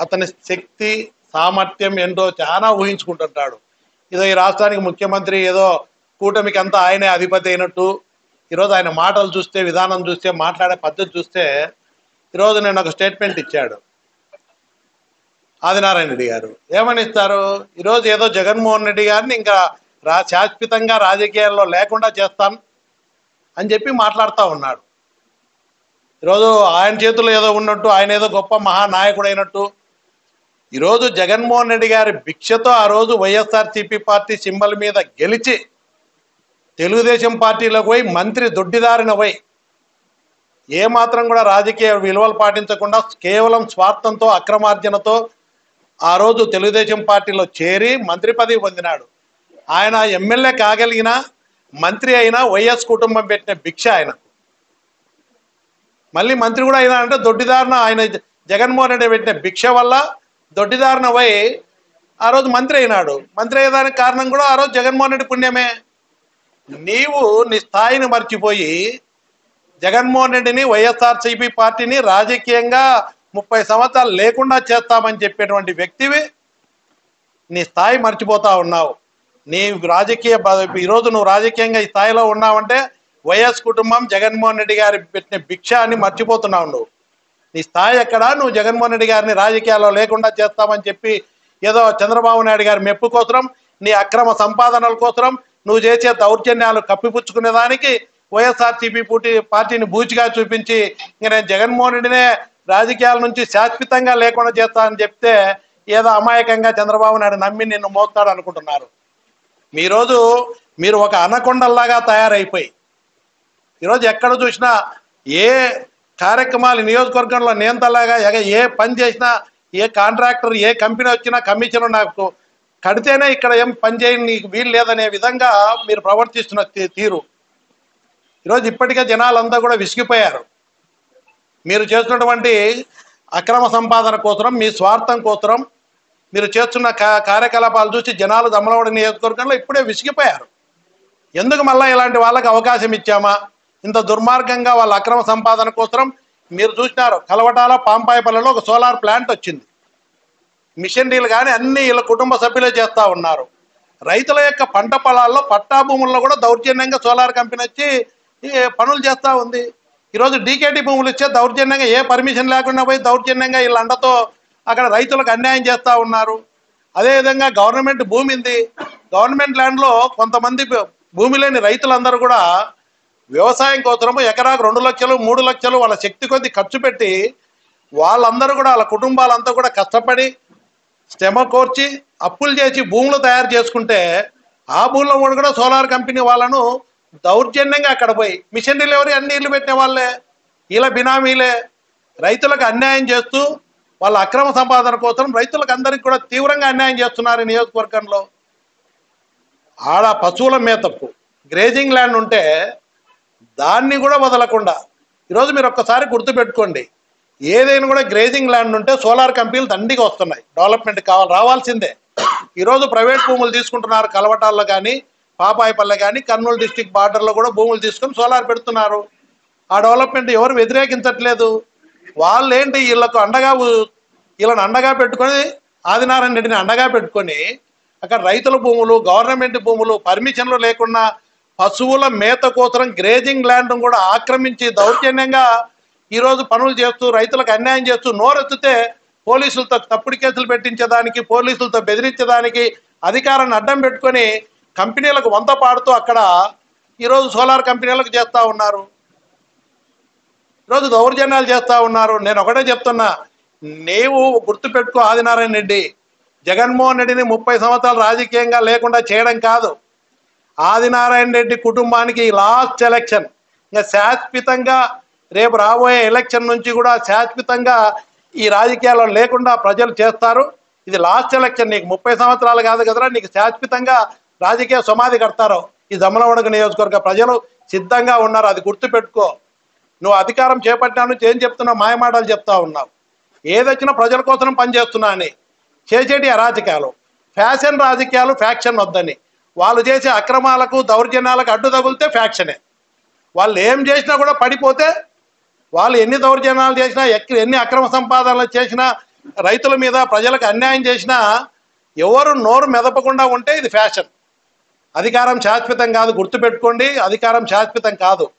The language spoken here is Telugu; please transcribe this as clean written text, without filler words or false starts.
అతని శక్తి సామర్థ్యం ఏంటో చాలా ఊహించుకుంటుంటాడు. ఏదో ఈ రాష్ట్రానికి ముఖ్యమంత్రి, ఏదో కూటమికి అంతా ఆయనే అధిపతి అయినట్టు. ఈరోజు ఆయన మాటలు చూస్తే, విధానం చూస్తే, మాట్లాడే పద్ధతి చూస్తే, ఈరోజు నేను ఒక స్టేట్మెంట్ ఇచ్చాడు ఆదినారాయణ రెడ్డి గారు. ఏమని ఇస్తారు? ఈరోజు ఏదో జగన్మోహన్ రెడ్డి గారిని ఇంకా శాశ్వతంగా రాజకీయాల్లో లేకుండా చేస్తాం అని చెప్పి మాట్లాడుతూ ఉన్నాడు. ఈరోజు ఆయన చేతుల్లో ఏదో ఉన్నట్టు, ఆయన ఏదో గొప్ప మహానాయకుడు అయినట్టు. ఈరోజు జగన్మోహన్ రెడ్డి గారి భిక్షతో ఆ రోజు వైఎస్ఆర్సీపీ పార్టీ సింబల్ మీద గెలిచి తెలుగుదేశం పార్టీలోకి పోయి మంత్రి దొడ్డిదారిన పోయి ఏమాత్రం కూడా రాజకీయ విలువలు పాటించకుండా కేవలం స్వార్థంతో, అక్రమార్జనతో ఆ రోజు తెలుగుదేశం పార్టీలో చేరి మంత్రి పదవి పొందినాడు. ఆయన ఎమ్మెల్యే కాగలిగిన, మంత్రి అయినా వైఎస్ కుటుంబం పెట్టిన భిక్ష ఆయన. మళ్ళీ మంత్రి కూడా అయినా అంటే దొడ్డిదారిన, ఆయన జగన్మోహన్ రెడ్డి పెట్టిన భిక్ష వల్ల దొడ్డిదారిన పోయి ఆ రోజు మంత్రి అయినాడు. మంత్రి అయ్యేదానికి కారణం కూడా ఆ రోజు జగన్మోహన్ రెడ్డి పుణ్యమే. నీవు నీ స్థాయిని మర్చిపోయి జగన్మోహన్ రెడ్డిని, వైఎస్ఆర్సీపీ పార్టీని రాజకీయంగా 30 సంవత్సరాలు లేకుండా చేస్తామని చెప్పేటువంటి వ్యక్తివి నీ స్థాయి మర్చిపోతా ఉన్నావు. నీ రాజకీయ ఈరోజు నువ్వు రాజకీయంగా ఈ స్థాయిలో ఉన్నావంటే వైఎస్ కుటుంబం, జగన్మోహన్ రెడ్డి గారి పెట్టిన భిక్ష అని మర్చిపోతున్నావు. నువ్వు నీ స్థాయి ఎక్కడా? నువ్వు జగన్మోహన్ రెడ్డి గారిని రాజకీయాల్లో లేకుండా చేస్తామని చెప్పి ఏదో చంద్రబాబు నాయుడు గారి మెప్పు కోసరం, నీ అక్రమ సంపాదనల కోసరం, నువ్వు చేసే దౌర్జన్యాలు కప్పిపుచ్చుకునేదానికి వైఎస్ఆర్సీపీ పార్టీని బూచిగా చూపించి ఇంక నేను జగన్మోహన్ రెడ్డినే రాజకీయాల నుంచి శాశ్వతంగా లేకుండా చేస్తా అని చెప్తే ఏదో అమాయకంగా చంద్రబాబు నాయుడు నమ్మి నిన్ను మోస్తాడు అనుకుంటున్నారు. మీరు ఒక అనకొండల్లాగా తయారైపోయి ఈరోజు ఎక్కడ చూసినా ఏ కార్యక్రమాలు నియోజకవర్గంలో నేంతలాగా ఏ పని చేసినా, ఏ కాంట్రాక్టర్, ఏ కంపెనీ వచ్చినా కమిషన్ నాకు కడితేనే ఇక్కడ ఏం పని చేయని నీకు వీలు లేదనే విధంగా మీరు ప్రవర్తిస్తున్న తీరు ఈరోజు ఇప్పటికే జనాలంతా కూడా విసిగిపోయారు. మీరు చేస్తున్నటువంటి అక్రమ సంపాదన కోసరం, మీ స్వార్థం కోసరం మీరు చేస్తున్న కార్యకలాపాలు చూసి జనాలు దమ్మలవాడ నియోజకవర్గంలో ఇప్పుడే విసిగిపోయారు. ఎందుకు మళ్ళీ ఇలాంటి వాళ్ళకి అవకాశం ఇచ్చామా? ఇంత దుర్మార్గంగా వాళ్ళ అక్రమ సంపాదన కోసరం మీరు చూసినారు. కలవటాల పాంపాయపల్లిలో ఒక సోలార్ ప్లాంట్ వచ్చింది. మిషనరీలు కానీ అన్ని వీళ్ళ కుటుంబ సభ్యులే చేస్తూ ఉన్నారు. రైతుల యొక్క పంట పొలాల్లో, పట్టా భూముల్లో కూడా దౌర్జన్యంగా సోలార్ కంపెనీ వచ్చి పనులు చేస్తూ ఉంది. ఈరోజు డీకేటీ భూములు ఇచ్చే దౌర్జన్యంగా, ఏ పర్మిషన్ లేకుండా పోయి దౌర్జన్యంగా వీళ్ళ అండతో అక్కడ రైతులకు అన్యాయం చేస్తూ ఉన్నారు. అదేవిధంగా గవర్నమెంట్ భూమి ఉంది. గవర్నమెంట్ ల్యాండ్లో కొంతమంది భూమి లేని రైతులందరూ కూడా వ్యవసాయం కోసము ఎకరాకు 2 లక్షలు 3 లక్షలు వాళ్ళ శక్తి కొద్ది ఖర్చు పెట్టి వాళ్ళందరూ కూడా వాళ్ళ కుటుంబాలంతా కూడా కష్టపడి శ్రమ కోర్చి అప్పులు చేసి భూములు తయారు చేసుకుంటే ఆ భూములో కూడా సోలార్ కంపెనీ వాళ్ళను దౌర్జన్యంగా అక్కడ పోయి మిషనరీలు ఎవరు అన్ని ఇళ్ళు పెట్టే వాళ్ళే, ఇలా బినామీలే రైతులకు అన్యాయం చేస్తూ వాళ్ళ అక్రమ సంపాదన కోసం రైతులకు అందరికీ కూడా తీవ్రంగా అన్యాయం చేస్తున్నారు. నియోజకవర్గంలో ఆడ పశువుల మేతకు గ్రేజింగ్ ల్యాండ్ ఉంటే దాన్ని కూడా వదలకుండా ఈరోజు మీరు ఒక్కసారి గుర్తుపెట్టుకోండి, ఏదైనా కూడా గ్రేజింగ్ ల్యాండ్ ఉంటే సోలార్ కంపెనీలు దండిగా వస్తున్నాయి. డెవలప్మెంట్ రావాల్సిందే. ఈరోజు ప్రైవేట్ భూములు తీసుకుంటున్నారు. కలవటాల్లో కానీ, పాపాయపల్లె కానీ, కర్నూలు డిస్టిక్ బార్డర్లో కూడా భూములు తీసుకొని సోలార్ పెడుతున్నారు. ఆ డెవలప్మెంట్ ఎవరు వ్యతిరేకించట్లేదు. వాళ్ళు ఏంటి వీళ్ళని అండగా పెట్టుకొని, ఆదినారాయణ రెడ్డిని అండగా పెట్టుకొని అక్కడ రైతుల భూములు, గవర్నమెంట్ భూములు పర్మిషన్లు లేకుండా పశువుల మేత కోసం గ్రేజింగ్ ల్యాండ్ కూడా ఆక్రమించి దౌర్జన్యంగా ఈరోజు పనులు చేస్తూ రైతులకు అన్యాయం చేస్తూ నోరెత్తితే పోలీసులతో తప్పుడు కేసులు పెట్టించేదానికి, పోలీసులతో బెదిరించేదానికి అధికారాన్ని అడ్డం పెట్టుకొని కంపెనీలకు వంత పాడుతూ అక్కడ ఈరోజు సోలార్ కంపెనీలకు చేస్తూ ఉన్నారు. ఈరోజు దౌర్జన్యాలు చేస్తూ ఉన్నారు. నేను ఒకటే చెప్తున్నా, నీవు గుర్తుపెట్టుకో ఆదినారాయణ రెడ్డి, జగన్మోహన్ రెడ్డిని 30 సంవత్సరాలు రాజకీయంగా లేకుండా చేయడం కాదు, ఆదినారాయణ రెడ్డి కుటుంబానికి లాస్ట్ ఎలక్షన్. ఇంకా శాశ్వతంగా రేపు రాబోయే ఎలక్షన్ నుంచి కూడా శాశ్వతంగా ఈ రాజకీయాల్లో లేకుండా ప్రజలు చేస్తారు. ఇది లాస్ట్ ఎలక్షన్. నీకు 30 సంవత్సరాలు కాదు కదరా, నీకు శాశ్వతంగా రాజకీయ సమాధి కడతారు. ఈ దమ్మలమడుగు నియోజకవర్గ ప్రజలు సిద్ధంగా ఉన్నారు. అది గుర్తుపెట్టుకో. నువ్వు అధికారం చేపట్టినా నుంచి ఏం చెప్తున్నావు? మాయమాటలు చెప్తా ఉన్నావు. ఏదొచ్చినా ప్రజల కోసం పనిచేస్తున్నా అని చేసేటి అరాజకాలు, ఫ్యాషన్ రాజకీయాలు, ఫ్యాక్షన్ వద్దని. వాళ్ళు చేసే అక్రమాలకు, దౌర్జన్యాలకు అడ్డు తగిలితే ఫ్యాక్షనే. వాళ్ళు ఏం చేసినా కూడా పడిపోతే, వాళ్ళు ఎన్ని దౌర్జన్యాలు చేసినా, ఎన్ని అక్రమ సంపాదనలు చేసినా, రైతుల మీద ప్రజలకు అన్యాయం చేసినా ఎవరు నోరు మెదపకుండా ఉంటే ఇది ఫ్యాషన్. అధికారం శాశ్వతం కాదు, గుర్తుపెట్టుకోండి. అధికారం శాశ్వతం కాదు.